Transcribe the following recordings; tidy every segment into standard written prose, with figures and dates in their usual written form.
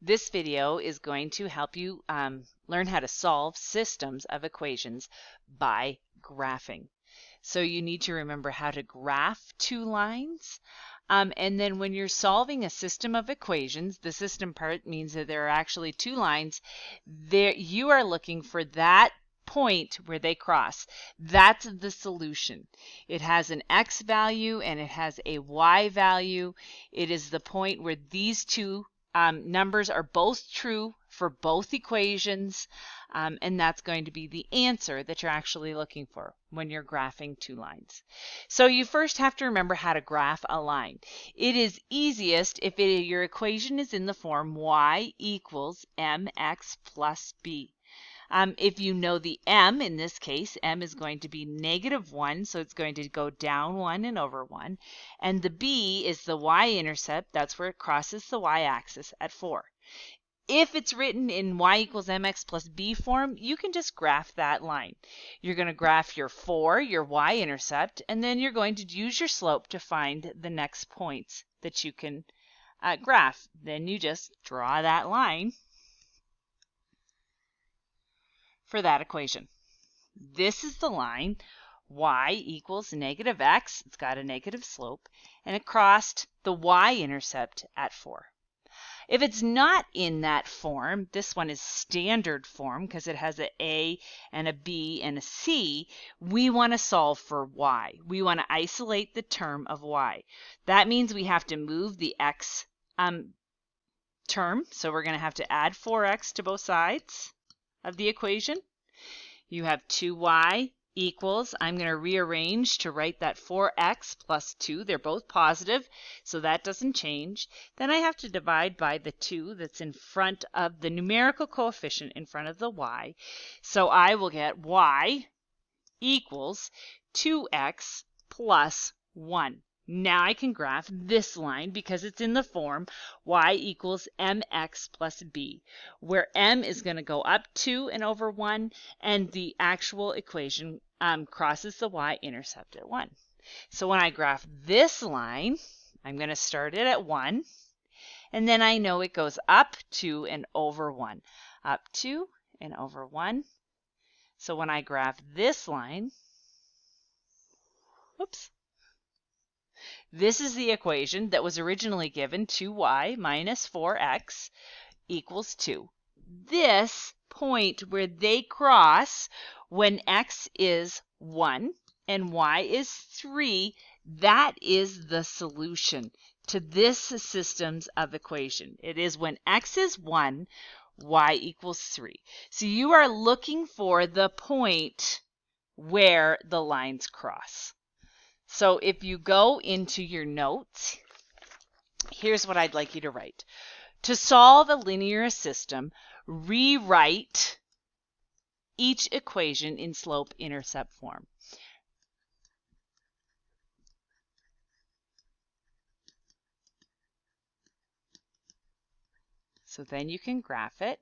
This video is going to help you learn how to solve systems of equations by graphing. So you need to remember how to graph two lines. And then when you're solving a system of equations, the system part means that there are actually two lines. There, you are looking for that point where they cross. That's the solution. It has an x value and it has a y value. It is the point where these two numbers are both true for both equations, and that's going to be the answer that you're actually looking for when you're graphing two lines. So you first have to remember how to graph a line. It is easiest if your equation is in the form y equals mx plus b. If you know the m, in this case, m is going to be -1, so it's going to go down 1 and over 1. And the b is the y-intercept. That's where it crosses the y-axis at 4. If it's written in y equals mx plus b form, you can just graph that line. You're going to graph your 4, your y-intercept, and then you're going to use your slope to find the next points that you can graph. Then you just draw that line for that equation. This is the line, y equals -x, it's got a negative slope, and it crossed the y-intercept at 4. If it's not in that form, this one is standard form because it has an A and a B and a C, we want to solve for y. We want to isolate the term of y. That means we have to move the x term, so we're going to have to add 4x to both sides of the equation. You have 2y equals, I'm going to rearrange to write that 4x plus 2. They're both positive, so that doesn't change. Then I have to divide by the 2 that's in front of the numerical coefficient in front of the y. So I will get y equals 2x plus 1. Now I can graph this line because it's in the form y equals mx plus b, where m is going to go up 2 and over 1, and the actual equation crosses the y-intercept at 1. So when I graph this line, I'm going to start it at 1, and then I know it goes up 2 and over 1. Up 2 and over 1. So when I graph this line, oops, this is the equation that was originally given, 2y minus 4x equals 2. This point where they cross when x is 1 and y is 3, that is the solution to this systems of equation. It is when x is 1, y equals 3. So you are looking for the point where the lines cross. So if you go into your notes, here's what I'd like you to write. To solve a linear system, rewrite each equation in slope-intercept form. So then you can graph it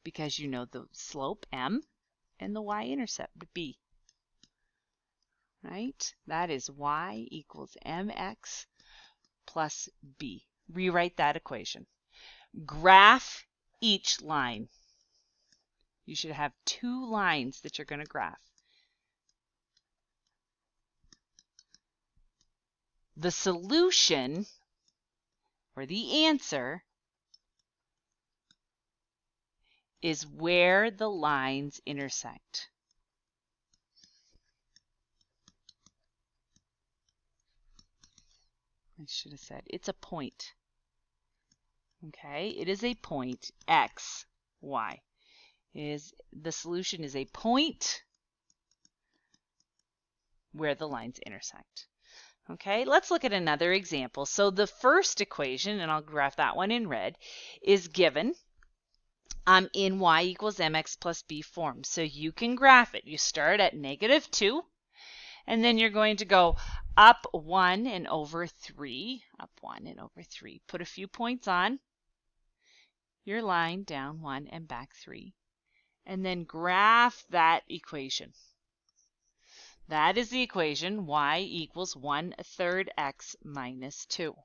because you know the slope m and the y-intercept b. Right? That is y equals mx plus b. Rewrite that equation. Graph each line. You should have 2 lines that you're going to graph. The solution, or the answer, is where the lines intersect. I should have said it's a point. Okay, it is a point, x, y. The solution is a point where the lines intersect. Okay, let's look at another example. So the first equation, and I'll graph that one in red, is given in y equals mx plus b form. So you can graph it. You start at -2, and then you're going to go up 1 and over 3, up 1 and over 3. Put a few points on your line, down 1 and back 3, and then graph that equation. That is the equation y equals 1/3 x minus 2.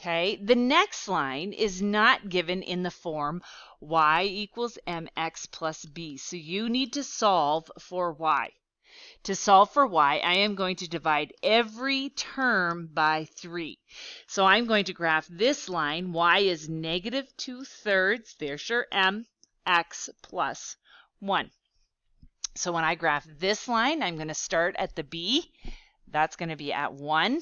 Okay, the next line is not given in the form y equals mx plus b. So you need to solve for y. To solve for y, I am going to divide every term by 3. So I'm going to graph this line. Y is negative 2/3. There's your mx plus 1. So when I graph this line, I'm going to start at the b. That's going to be at 1.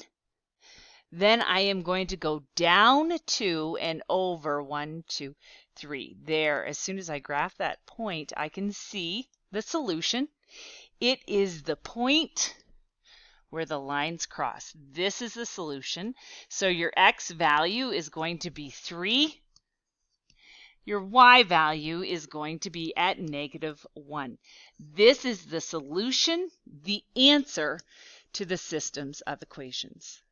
Then I am going to go down 2 and over 1, 2, 3. There, as soon as I graph that point, I can see the solution. It is the point where the lines cross. This is the solution. So your x value is going to be 3. Your y value is going to be at negative 1. This is the solution, the answer to the systems of equations.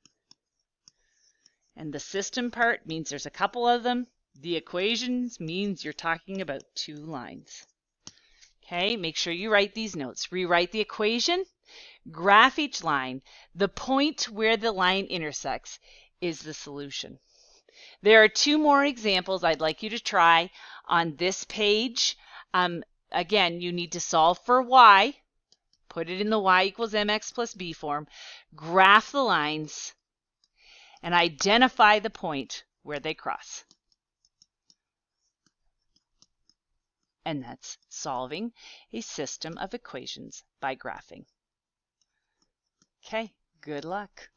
And the system part means there's a couple of them. The equations means you're talking about 2 lines. Okay, make sure you write these notes. Rewrite the equation, graph each line. The point where the line intersects is the solution. There are 2 more examples I'd like you to try on this page. Again, you need to solve for y. Put it in the y equals mx plus b form. Graph the lines and identify the point where they cross. And that's solving a system of equations by graphing. Okay, good luck.